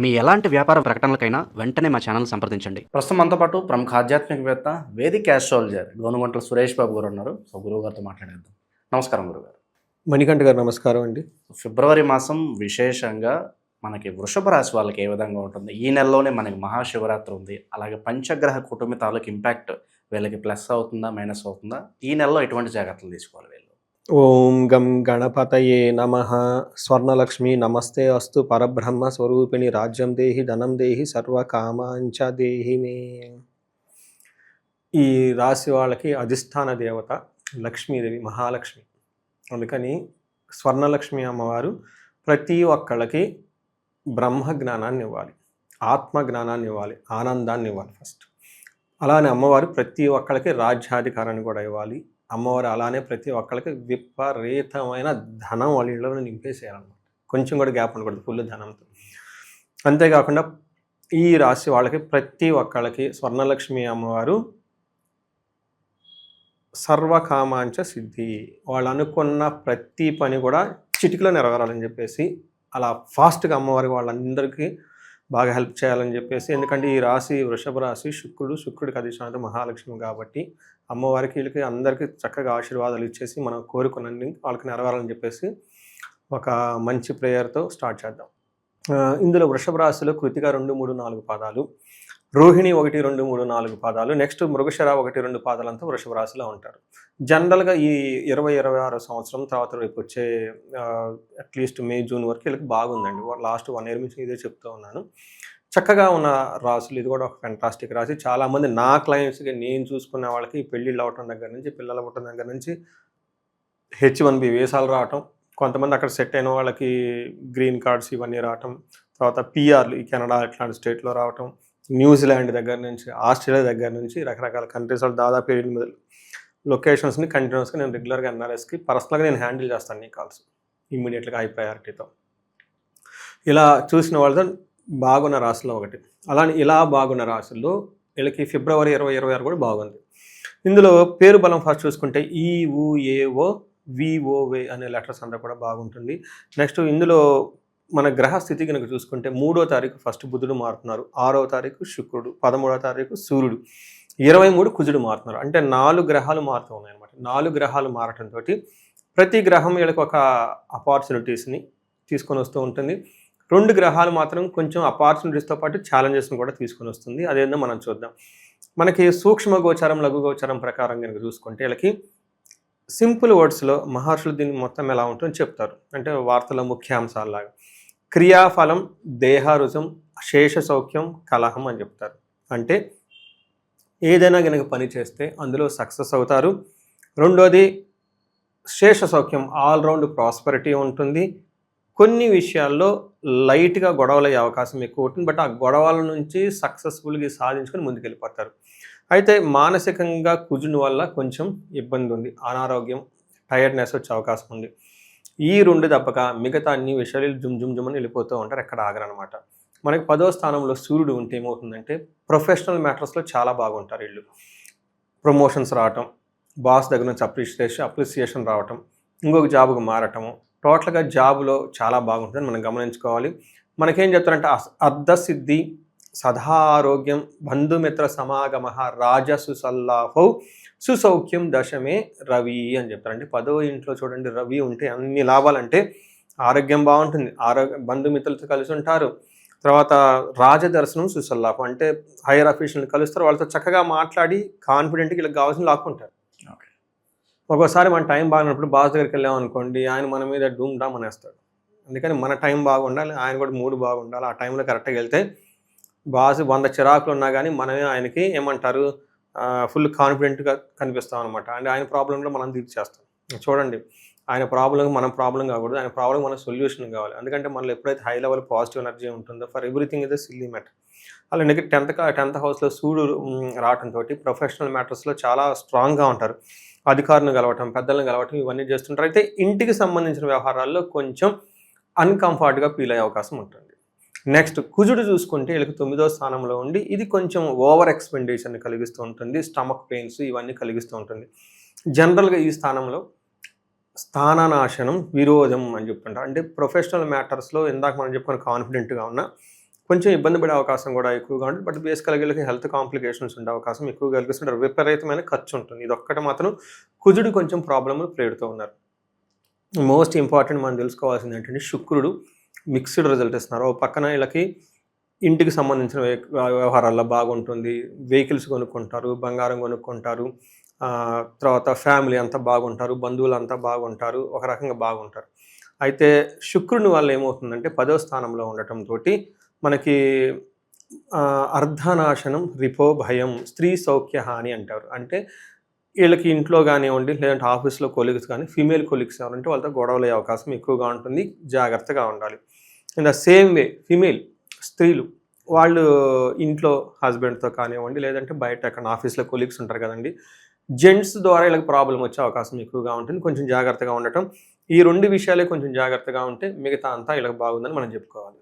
మీ ఎలాంటి వ్యాపార ప్రకటనలకైనా వెంటనే మా ఛానల్ సంప్రదించండి. ప్రస్తుతం మనతో పాటు ప్రముఖ ఆధ్యాత్మికవేత్త వేదిక్ ఆస్ట్రాలజర్ గోనుగుంట్ల సురేష్ బాబు గారు ఉన్నారు. సో గురువు గారితో మాట్లాడేద్దాం. నమస్కారం గురుగారు. మణికంఠ గారు నమస్కారం అండి. ఫిబ్రవరి మాసం విశేషంగా మనకి వృషభ రాశి వాళ్ళకి ఏ విధంగా ఉంటుంది? ఈ నెలలోనే మనకి మహాశివరాత్రి ఉంది. అలాగే పంచగ్రహ కుటుంబ తాలూకు ఇంపాక్ట్ వీళ్ళకి ప్లస్ అవుతుందా, మైనస్ అవుతుందా? ఈ నెలలో ఎటువంటి జాగ్రత్తలు తీసుకోవాలి వీళ్ళు? ఓం గం గణపతయే నమః. స్వర్ణలక్ష్మి నమస్తే అస్తు. పరబ్రహ్మ స్వరూపిణి రాజ్యం దేహి ధనం దేహి సర్వకామాంచ దేహి మే. ఈ రాశి వాళ్ళకి అధిష్టాన దేవత లక్ష్మీదేవి, మహాలక్ష్మి. అందుకని స్వర్ణలక్ష్మి అమ్మవారు ప్రతి ఒక్కళ్ళకి బ్రహ్మ జ్ఞానాన్ని ఇవ్వాలి, ఆత్మ జ్ఞానాన్ని ఇవ్వాలి, ఆనందాన్ని ఇవ్వాలి ఫస్ట్. అలానే అమ్మవారు ప్రతి ఒక్కళ్ళకి రాజ్యాధికారాన్ని కూడా ఇవ్వాలి. అమ్మవారు అలానే ప్రతి ఒక్కళ్ళకి విపరీతమైన ధనం వాళ్ళ ఇళ్ళలో నింపేసేయాలన్నమాట. కొంచెం కూడా గ్యాప్ ఉండకూడదు, ఫుల్ ధనంతో. అంతేకాకుండా ఈ రాశి వాళ్ళకి ప్రతి ఒక్కళ్ళకి స్వర్ణలక్ష్మి అమ్మవారు సర్వకామాంచ సిద్ధి. వాళ్ళు అనుకున్న ప్రతి పని కూడా చిటికలో నెరవేరాలని చెప్పేసి అలా ఫాస్ట్గా అమ్మవారికి వాళ్ళందరికీ బాగా హెల్ప్ చేయాలని చెప్పేసి. ఎందుకంటే ఈ రాశి వృషభ రాశి శుక్రుడికి అధిష్టానం మహాలక్ష్మి కాబట్టి అమ్మవారికి వీళ్ళకి అందరికీ చక్కగా ఆశీర్వాదాలు ఇచ్చేసి మనం కోరుకున్నన్ని వాళ్ళకి నెరవేరాలని చెప్పేసి ఒక మంచి ప్రేయర్తో స్టార్ట్ చేద్దాం. ఇందులో వృషభ రాశిలో కృతిక 2, 3, 4 పాదాలు, రోహిణి 1, 2, 3, 4 పాదాలు, నెక్స్ట్ మృగశిర 1, 2 పాదాలంతా వృషభ రాశిలో ఉంటారు. జనరల్గా ఈ 2026 సంవత్సరం తర్వాత రేపు వచ్చే అట్లీస్ట్ మే, జూన్ వరకు వీళ్ళకి బాగుందండి. లాస్ట్ 1 year నుంచి ఇదే చెప్తూ ఉన్నాను. చక్కగా ఉన్న రాశులు, ఇది కూడా ఒక ఫెంటాస్టిక్ రాశి. చాలామంది నా క్లయింట్స్కి నేను చూసుకున్న వాళ్ళకి పెళ్ళిళ్ళు అవటం దగ్గర నుంచి, పిల్లలు అవ్వటం దగ్గర నుంచి, H1B వీసాలు రావటం, కొంతమంది అక్కడ సెట్ అయిన వాళ్ళకి గ్రీన్ కార్డ్స్ ఇవన్నీ రావటం, తర్వాత పిఆర్లు ఈ కెనడా ఇట్లాంటి స్టేట్లో రావటం, న్యూజిలాండ్ దగ్గర నుంచి, ఆస్ట్రేలియా దగ్గర నుంచి రకరకాల కంట్రీస్ వాళ్ళు దాదాపు 8 లొకేషన్స్ని కంటిన్యూస్గా నేను రెగ్యులర్గా ఎన్ఆర్ఎస్కి పర్సనల్గా నేను హ్యాండిల్ చేస్తాను ఈ కాల్స్ ఇమ్మీడియట్గా హై ప్రయారిటీతో. ఇలా చూసిన వాళ్ళతో బాగున్న రాశిలో ఒకటి. అలానే ఇలా బాగున్న రాశుల్లో వీళ్ళకి ఫిబ్రవరి 2026 కూడా బాగుంది. ఇందులో పేరు బలం ఫస్ట్ చూసుకుంటే EUAO VOV అనే లెటర్స్ అంతా కూడా బాగుంటుంది. నెక్స్ట్ ఇందులో మన గ్రహ స్థితి కనుక చూసుకుంటే 3వ తారీఖు ఫస్ట్ బుధుడు మారుతున్నారు, 6వ తారీఖు శుక్రుడు, 13వ తారీఖు సూర్యుడు, 23 కుజుడు మారుతున్నారు. అంటే 4 గ్రహాలు మారుతూ ఉన్నాయి అనమాట. 4 గ్రహాలు మారటంతో ప్రతి గ్రహం వీళ్ళకి ఒక ఆపర్చునిటీస్ని తీసుకొని వస్తూ ఉంటుంది. 2 గ్రహాలు మాత్రం కొంచెం ఆపర్చునిటీస్తో పాటు ఛాలెంజెస్ని కూడా తీసుకొని వస్తుంది. అదేందో మనం చూద్దాం. మనకి సూక్ష్మ గోచారం, లఘు గోచారం ప్రకారం కనుక చూసుకుంటే వీళ్ళకి సింపుల్ వర్డ్స్లో మహర్షులు దీన్ని మొత్తం ఎలా ఉంటుందో చెప్తారు. అంటే వార్తల ముఖ్యాంశాలలాగా క్రియాఫలం, దేహరుజం, శేష సౌఖ్యం, కలహం అని చెప్తారు. అంటే ఏదైనా కనుక పని చేస్తే అందులో సక్సెస్ అవుతారు. రెండోది శేష సౌఖ్యం, ఆల్రౌండ్ ప్రాస్పరిటీ ఉంటుంది. కొన్ని విషయాల్లో లైట్గా గొడవలు అయ్యే అవకాశం ఎక్కువ ఉంటుంది, బట్ ఆ గొడవల నుంచి సక్సెస్ఫుల్గా సాధించుకొని ముందుకెళ్ళిపోతారు. అయితే మానసికంగా కుజుని వల్ల కొంచెం ఇబ్బంది ఉంది, అనారోగ్యం, టైర్డ్నెస్ వచ్చే అవకాశం ఉంది. ఈ 2 తప్పక మిగతా అన్ని విషయాలు జుమ్ అని వెళ్ళిపోతూ ఉంటారు, ఎక్కడ ఆగరనమాట. మనకి 10వ స్థానంలో సూర్యుడు ఉంటే ఏమవుతుందంటే ప్రొఫెషనల్ మ్యాటర్స్లో చాలా బాగుంటారు వీళ్ళు. ప్రమోషన్స్ రావటం, బాస్ దగ్గర నుంచి అప్రిసియేషన్ రావటం, ఇంకొక జాబ్కు మారటము, టోటల్గా జాబ్లో చాలా బాగుంటుందని మనం గమనించుకోవాలి. మనకేం చెప్తారంటే అర్ధసిద్ధి, సదా ఆరోగ్యం, బంధుమిత్ర సమాగమ, రాజసు సల్లాహౌ, సుసౌఖ్యం, దశమే రవి అని చెప్తారండి. 10వ ఇంట్లో చూడండి రవి ఉంటే అన్ని లాభాలంటే ఆరోగ్యం బాగుంటుంది, బంధుమిత్రులతో కలిసి ఉంటారు, తర్వాత రాజదర్శనం, సుసల్లాహం అంటే హైయర్ అఫీషియల్ని కలుస్తారు, వాళ్ళతో చక్కగా మాట్లాడి కాన్ఫిడెంట్గా వీళ్ళకి కావాల్సిన లాక్కుంటారు. ఒక్కోసారి మన టైం బాగున్నప్పుడు బాస్ దగ్గరికి వెళ్ళామనుకోండి, ఆయన మన మీద డూమ్ డామ్ అనేస్తాడు. అందుకని మన టైం బాగుండాలి, ఆయన కూడా మూడు బాగుండాలి. ఆ టైంలో కరెక్ట్గా వెళ్తే బాస్ 100 చిరాకులు ఉన్నా కానీ మనమే ఆయనకి ఏమంటారు ఫుల్ కాన్ఫిడెంట్గా కనిపిస్తాం అనమాట. అంటే ఆయన ప్రాబ్లంలో మనం తీర్చేస్తాం. చూడండి, ఆయన ప్రాబ్లం మన ప్రాబ్లం కాకూడదు, ఆయన ప్రాబ్లం మన సొల్యూషన్ కావాలి. ఎందుకంటే మనలో ఎప్పుడైతే హై లెవెల్ పాజిటివ్ ఎనర్జీ ఉంటుందో for everything is a silly matter. అలాగే 10th హౌస్లో సూర్యుడు రావడంతో ప్రొఫెషనల్ మ్యాటర్స్లో చాలా స్ట్రాంగ్గా ఉంటారు. అధికారులను కలవటం, పెద్దలను కలవటం ఇవన్నీ చేస్తుంటారు. అయితే ఇంటికి సంబంధించిన వ్యవహారాల్లో కొంచెం అన్కంఫర్ట్గా ఫీల్ అయ్యే అవకాశం ఉంటుంది. నెక్స్ట్ కుజుడు చూసుకుంటే వీళ్ళకి 9వ స్థానంలో ఉండి ఇది కొంచెం ఓవర్ ఎక్స్పెండిచర్ని కలిగిస్తూ ఉంటుంది, స్టమక్ పెయిన్స్ ఇవన్నీ కలిగిస్తూ ఉంటుంది. జనరల్గా ఈ స్థానంలో స్థాననాశనం, విరోధం అని చెప్తుంటారు. అంటే ప్రొఫెషనల్ మ్యాటర్స్లో ఇందాక మనం చెప్పుకున్న కాన్ఫిడెంట్గా ఉన్న కొంచెం ఇబ్బంది పడే అవకాశం కూడా ఎక్కువగా ఉంటుంది. బట్ బేసికల్గా వీళ్ళకి హెల్త్ కాంప్లికేషన్స్ ఉండే అవకాశం ఎక్కువగా కల్పిస్తుంటారు. విపరీతమైన ఖర్చు ఉంటుంది. ఇది ఒక్కటి మాత్రం కుజుడు కొంచెం ప్రాబ్లమ్ పెడుతూ ఉన్నారు. మోస్ట్ ఇంపార్టెంట్ మనం తెలుసుకోవాల్సింది ఏంటంటే శుక్రుడు మిక్స్డ్ రిజల్ట్ ఇస్తున్నారు. ఓ పక్కన వీళ్ళకి ఇంటికి సంబంధించిన వ్యవహారాల్లో బాగుంటుంది, వెహికల్స్ కొనుక్కుంటారు, బంగారం కొనుక్కుంటారు, తర్వాత ఫ్యామిలీ అంతా బాగుంటారు, బంధువులు అంతా బాగుంటారు, ఒక రకంగా బాగుంటారు. అయితే శుక్రుని వల్ల ఏమవుతుందంటే 10వ స్థానంలో ఉండటంతో మనకి అర్ధనాశనం, రిపో, భయం, స్త్రీ సౌఖ్య హాని అంటారు. అంటే వీళ్ళకి ఇంట్లో కానివ్వండి, లేదంటే ఆఫీస్లో కొలీగ్స్ కానీ, ఫీమేల్ కొలీగ్స్ ఎవరంటే వాళ్ళతో గొడవలు అయ్యే అవకాశం ఎక్కువగా ఉంటుంది. జాగ్రత్తగా ఉండాలి. In the same way female స్త్రీలు వాళ్ళు ఇంట్లో హస్బెండ్తో కానివ్వండి, లేదంటే బయట ఎక్కడ ఆఫీస్లో కొలీగ్స్ ఉంటారు కదండి, జెంట్స్ ద్వారా వీళ్ళకి ప్రాబ్లం వచ్చే అవకాశం ఎక్కువగా ఉంటుంది. కొంచెం జాగ్రత్తగా ఉండటం, ఈ 2 విషయాలే కొంచెం జాగ్రత్తగా ఉంటే మిగతా అంతా వీళ్ళకి బాగుందని మనం చెప్పుకోవాలి.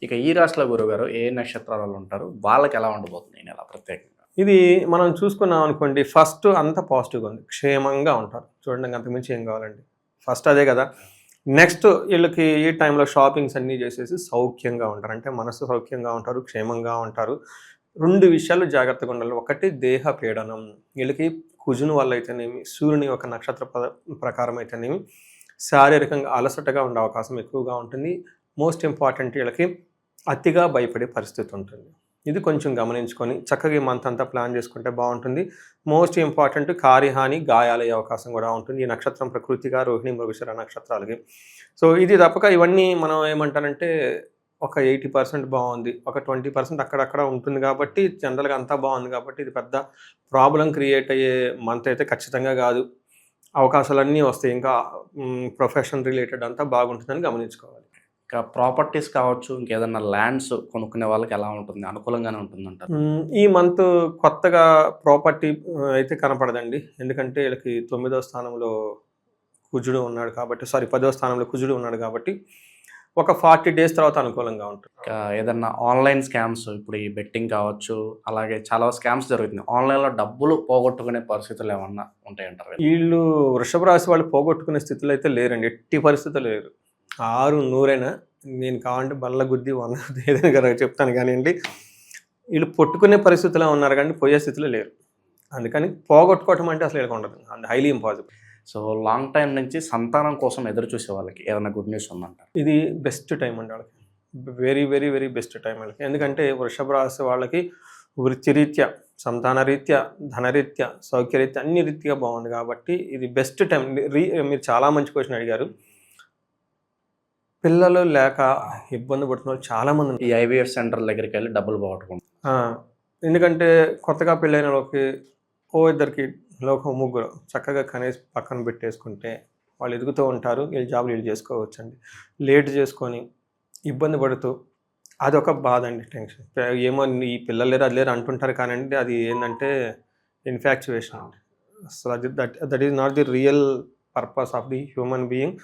ఇక ఈ రాశిలో గురుగారు ఏ నక్షత్రాలలో ఉంటారు, వాళ్ళకి ఎలా ఉండబోతుంది ఈ నెల ప్రత్యేకంగా? ఇది మనం చూసుకున్నాం అనుకోండి, ఫస్ట్ అంతా పాజిటివ్గా ఉంది, క్షేమంగా ఉంటారు. చూడండి, అంతకుమించి ఏం కావాలండి, ఫస్ట్ అదే కదా. నెక్స్ట్ వీళ్ళకి ఈ టైంలో షాపింగ్స్ అన్నీ చేసేసి సౌఖ్యంగా ఉంటారు. అంటే మనసు సౌఖ్యంగా ఉంటారు, క్షేమంగా ఉంటారు. 2 విషయాలు జాగ్రత్తగా ఉండాలి. ఒకటి దేహ పీడనం, వీళ్ళకి కుజుని వల్ల అయితేనేమి, సూర్యుని ఒక నక్షత్ర ప్రకారం అయితేనేమి శారీరకంగా అలసటగా ఉండే అవకాశం ఎక్కువగా ఉంటుంది. మోస్ట్ ఇంపార్టెంట్, వీళ్ళకి అతిగా భయపడే పరిస్థితి ఉంటుంది. ఇది కొంచెం గమనించుకొని చక్కగా ఈ మంత్ అంతా ప్లాన్ చేసుకుంటే బాగుంటుంది. మోస్ట్ ఇంపార్టెంట్, కార్యహాని, గాయాలయ్యే అవకాశం కూడా ఉంటుంది ఈ నక్షత్రం ప్రకృతిగా రోహిణి మృగశిర నక్షత్రాలకి. సో ఇది తప్పక ఇవన్నీ మనం ఏమంటారంటే ఒక 80% బాగుంది, ఒక 20% అక్కడక్కడ ఉంటుంది. కాబట్టి జనరల్గా అంతా బాగుంది కాబట్టి ఇది పెద్ద ప్రాబ్లం క్రియేట్ అయ్యే మంత్ అయితే ఖచ్చితంగా కాదు. అవకాశాలన్నీ వస్తాయి. ఇంకా ప్రొఫెషన్ రిలేటెడ్ అంతా బాగుంటుందని గమనించుకోవాలి. ఇంకా ప్రాపర్టీస్ కావచ్చు, ఇంకేదన్నా ల్యాండ్స్ కొనుక్కునే వాళ్ళకి ఎలా ఉంటుంది, అనుకూలంగానే ఉంటుందంటారు? ఈ మంత్ కొత్తగా ప్రాపర్టీ అయితే కనపడదండి. ఎందుకంటే వీళ్ళకి 9వ స్థానంలో కుజుడు ఉన్నాడు కాబట్టి, 10వ స్థానంలో కుజుడు ఉన్నాడు కాబట్టి ఒక 40 days తర్వాత అనుకూలంగా ఉంటుంది. ఇంకా ఏదన్నా ఆన్లైన్ స్కామ్స్, ఇప్పుడు ఈ బెట్టింగ్ కావచ్చు, అలాగే చాలా స్కామ్స్ జరుగుతుంది. ఆన్లైన్లో డబ్బులు పోగొట్టుకునే పరిస్థితులు ఏమన్నా ఉంటాయంటారు? వీళ్ళు వృషభ రాశి వాళ్ళు పోగొట్టుకునే స్థితిలో అయితే లేరండి, ఎట్టి పరిస్థితులు లేరు. 600 నేను కావాలంటే బల్ల గుద్ది 100 ఏదైనా కదా చెప్తాను కానివ్వండి. వీళ్ళు పొట్టుకునే పరిస్థితిలో ఉన్నారు కానీ పోయే స్థితిలో లేరు. అందుకని పోగొట్టుకోవటం అంటే అసలు వీళ్ళకి ఉండదు, and highly impossible. So long time నుంచి సంతానం కోసం ఎదురు చూసే వాళ్ళకి ఏదైనా గుడ్ న్యూస్ ఉందంటారు? ఇది బెస్ట్ టైం అండి వాళ్ళకి, very very very best time వాళ్ళకి. ఎందుకంటే వృషభ రాశి వాళ్ళకి వృత్తిరీత్యా, సంతాన రీత్యా, ధనరీత్యా, సౌఖ్యరీత్యా అన్ని రీత్యా బాగుంది కాబట్టి ఇది బెస్ట్ టైం. మీరు చాలా మంచి క్వశ్చన్ అడిగారు. పిల్లలు లేక ఇబ్బంది పడుతున్న వాళ్ళు చాలామంది ఈ ఐవీఎఫ్ సెంటర్ దగ్గరికి వెళ్ళి డబ్బులు పోగొట్టుకుంటారు. ఎందుకంటే కొత్తగా పెళ్ళైన వాళ్ళకి ఇద్దరికి ఒక ముగ్గురు చక్కగా కనేసి పక్కన పెట్టేసుకుంటే వాళ్ళు ఎదుగుతూ ఉంటారు. వీళ్ళు జాబులు వీళ్ళు చేసుకోవచ్చండి. లేట్ చేసుకొని ఇబ్బంది పడుతూ అదొక బాధ అండి, టెన్షన్. ఏమో ఈ పిల్లలు లేరు అది లేరు అంటుంటారు కానండి, అది ఏంటంటే ఇన్ఫాక్చువేషన్ అండి. అసలు అది that is not the real purpose of the human being.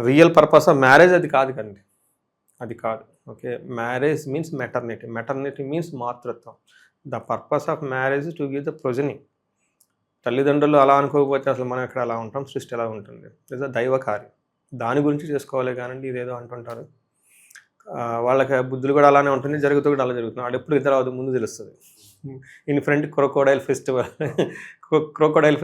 Real purpose of marriage అది కాదు కండి, అది కాదు. Okay, marriage means maternity, maternity means మాతృత్వం. The purpose of marriage to give the progeny. తల్లిదండ్రులు అలా అనుకోకపోతే అసలు మనం ఎక్కడ అలా ఉంటాం, సృష్టి ఎలా ఉంటుంది? లేదా దైవ కార్యం, దాని గురించి చేసుకోవాలి కానండి ఇదేదో అంటుంటారు. వాళ్ళకి బుద్ధులు కూడా అలానే ఉంటుంది, జరుగుతూ కూడా అలా జరుగుతుంది. వాడు ఎప్పుడు తర్వాత ముందు తెలుస్తుంది. ఇన్ ఫ్రంట్ క్రొకోడైల్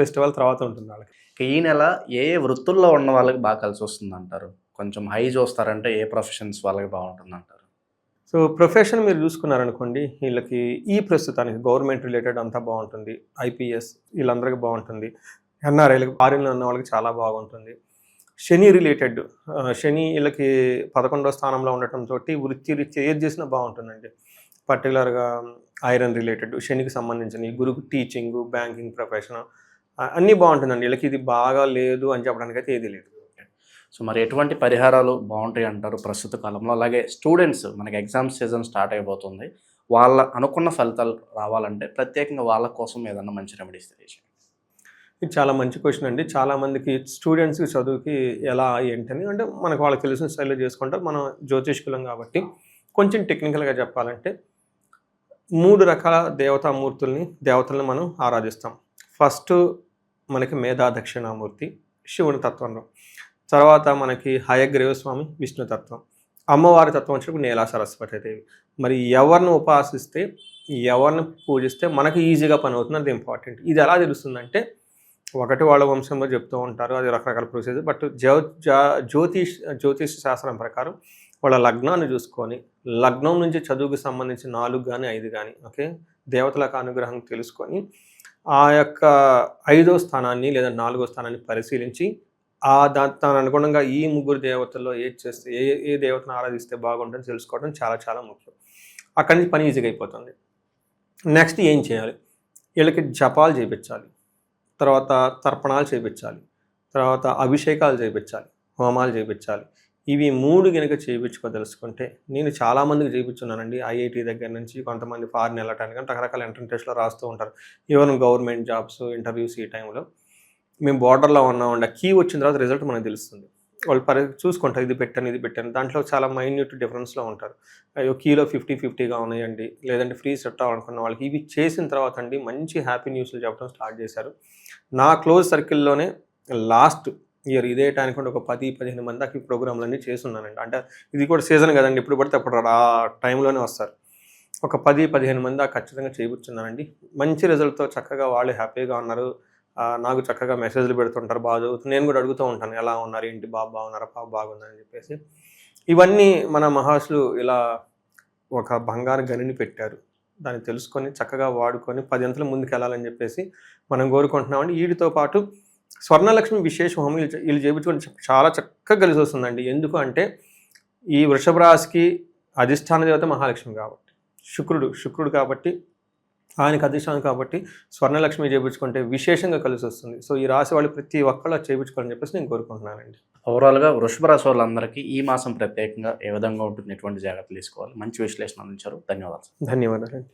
ఫెస్టివల్ తర్వాత ఉంటుంది వాళ్ళకి. ఈ నెల ఏ వృత్తుల్లో ఉన్న వాళ్ళకి బాగా కలిసి వస్తుంది అంటారు? కొంచెం హై చూస్తారంటే ఏ ప్రొఫెషన్స్ వాళ్ళకి బాగుంటుంది అంటారు? సో ప్రొఫెషన్ మీరు చూసుకున్నారనుకోండి, వీళ్ళకి ఈ ప్రస్తుతానికి గవర్నమెంట్ రిలేటెడ్ అంతా బాగుంటుంది. ఐపీఎస్ వీళ్ళందరికీ బాగుంటుంది. ఎన్ఆర్ఐలకి, ఫారిన్లో ఉన్న వాళ్ళకి చాలా బాగుంటుంది. శని రిలేటెడ్, శని వీళ్ళకి 11వ స్థానంలో ఉండటంతో వృత్తి రీత్యా ఏది చేసినా బాగుంటుందండి. పర్టికులర్గా ఐరన్ రిలేటెడ్, శనికి సంబంధించిన గురు, టీచింగ్, బ్యాంకింగ్ ప్రొఫెషన్ అన్నీ బాగుంటుందండి. వీళ్ళకి ఇది బాగా లేదు అని చెప్పడానికి అయితే ఏది లేదు. సో మరి ఎటువంటి పరిహారాలు బాగుంటాయి అంటారు ప్రస్తుత కాలంలో? అలాగే స్టూడెంట్స్, మనకి ఎగ్జామ్స్ సీజన్ స్టార్ట్ అయిపోతుంది, వాళ్ళ అనుకున్న ఫలితాలు రావాలంటే ప్రత్యేకంగా వాళ్ళ కోసం ఏదన్నా మంచి రెమెడీస్ తెలియజేయండి. ఇది చాలా మంచి క్వశ్చన్ అండి. చాలామందికి స్టూడెంట్స్కి చదువుకి ఎలా ఏంటని అంటే మనకు వాళ్ళకి తెలిసిన స్టైల్లో చేసుకుంటారు. మనం జ్యోతిష్కులం కాబట్టి కొంచెం టెక్నికల్గా చెప్పాలంటే 3 రకాల దేవతల్ని మనం ఆరాధిస్తాం. ఫస్ట్ మనకి మేధా దక్షిణామూర్తి, శివుని తత్వంలో. తర్వాత మనకి హయగ్రీవ స్వామి, విష్ణు తత్వం. అమ్మవారి తత్వం వచ్చినప్పుడు నేలా సరస్వతి దేవి. మరి ఎవరిని ఉపాసిస్తే, ఎవరిని పూజిస్తే మనకి ఈజీగా పని అవుతుంది, అది ఇంపార్టెంట్. ఇది ఎలా తెలుస్తుందంటే, ఒకటి వాళ్ళ వంశంలో చెప్తూ ఉంటారు, అది రకరకాల ప్రొసీజర్. బట్ జ్యోతిష్ శాస్త్రం ప్రకారం వాళ్ళ లగ్నాన్ని చూసుకొని, లగ్నం నుంచి చదువుకు సంబంధించి 4 కానీ 5 కానీ ఓకే దేవతలకు అనుగ్రహం తెలుసుకొని, ఆ యొక్క 5వ స్థానాన్ని లేదా 4వ స్థానాన్ని పరిశీలించి, దాని అనుగుణంగా ఈ ముగ్గురు దేవతల్లో ఏది చేస్తే ఏ దేవతను ఆరాధిస్తే బాగుంటుందని తెలుసుకోవడం చాలా చాలా ముఖ్యం. అక్కడి నుంచి పని ఈజీగా అయిపోతుంది. నెక్స్ట్ ఏం చేయాలి? వీళ్ళకి జపాలు చేయించాలి, తర్వాత తర్పణాలు చేయించాలి, తర్వాత అభిషేకాలు చేయించాలి, హోమాలు చేయించాలి. ఇవి 3 కనుక చేయించుకోదలుచుకుంటే, నేను చాలామందికి చేయించున్నానండి. ఐఐటి దగ్గర నుంచి కొంతమంది ఫారిన్ వెళ్ళటానికి రకరకాల ఎంట్రన్స్ టెస్ట్లో రాస్తూ ఉంటారు. ఈవెన్ గవర్నమెంట్ జాబ్స్ ఇంటర్వ్యూస్ ఈ టైంలో మేము బార్డర్లో ఉన్నామండి. ఆ కీ వచ్చిన తర్వాత రిజల్ట్ మనకు తెలుస్తుంది. వాళ్ళు చూసుకుంటారు, ఇది పెట్టాను. దాంట్లో చాలా మైన్యూట్ డిఫరెన్స్లో ఉంటారు. అయ్యో కీలో 50-50గా ఉన్నాయండి, లేదంటే ఫ్రీ సెట్ అవ్వాలనుకున్న వాళ్ళకి ఇవి చేసిన తర్వాత అండి మంచి హ్యాపీ న్యూస్లు చెప్పడం స్టార్ట్ చేశారు. నా క్లోజ్ సర్కిల్లోనే లాస్ట్ ఇయర్ ఇదే టైంకి ఒక 10-15 మంది దాకా ఈ ప్రోగ్రాంలన్నీ చేస్తున్నానండి. అంటే ఇది కూడా సీజన్ కదండి, ఇప్పుడు పడితే అప్పుడు ఆ టైంలోనే వస్తారు. ఒక 10-15 మంది దాకా ఖచ్చితంగా చేయించున్నానండి. మంచి రిజల్ట్తో చక్కగా వాళ్ళు హ్యాపీగా ఉన్నారు. నాకు చక్కగా మెసేజ్లు పెడుతుంటారు, బాగా చదువుతుంది. నేను కూడా అడుగుతూ ఉంటాను, ఎలా ఉన్నారు, ఏంటి, బాబు బాగున్నారా, పాప బాగుందని చెప్పేసి. ఇవన్నీ మన మహర్షులు ఇలా ఒక బంగారు గనిని పెట్టారు. దాన్ని తెలుసుకొని చక్కగా వాడుకొని 10 అంతలు ముందుకు వెళ్ళాలని చెప్పేసి మనం కోరుకుంటున్నామండి. వీటితో పాటు స్వర్ణలక్ష్మి విశేష హోమం వీళ్ళు చేయించుకొని చాలా చక్కగా కలిసి వస్తుందండి. ఎందుకు అంటే ఈ వృషభ రాశికి అధిష్టాన దేవత మహాలక్ష్మి కాబట్టి, శుక్రుడు కాబట్టి, ఆయనకు అధిష్టానం కాబట్టి స్వర్ణలక్ష్మి చేయించుకుంటే విశేషంగా కలిసి వస్తుంది. సో ఈ రాశి వాళ్ళు ప్రతి ఒక్కళ్ళు చేయించుకోవాలని చెప్పేసి నేను కోరుకుంటున్నానండి. ఓవరాల్గా వృషభ రాశి వాళ్ళందరికీ ఈ మాసం ప్రత్యేకంగా ఏ విధంగా ఉంటుంది, ఎటువంటి జాగ్రత్తలు తీసుకోవాలి, మంచి విశ్లేషణ అందించారు. ధన్యవాదాలు. ధన్యవాదాలండి.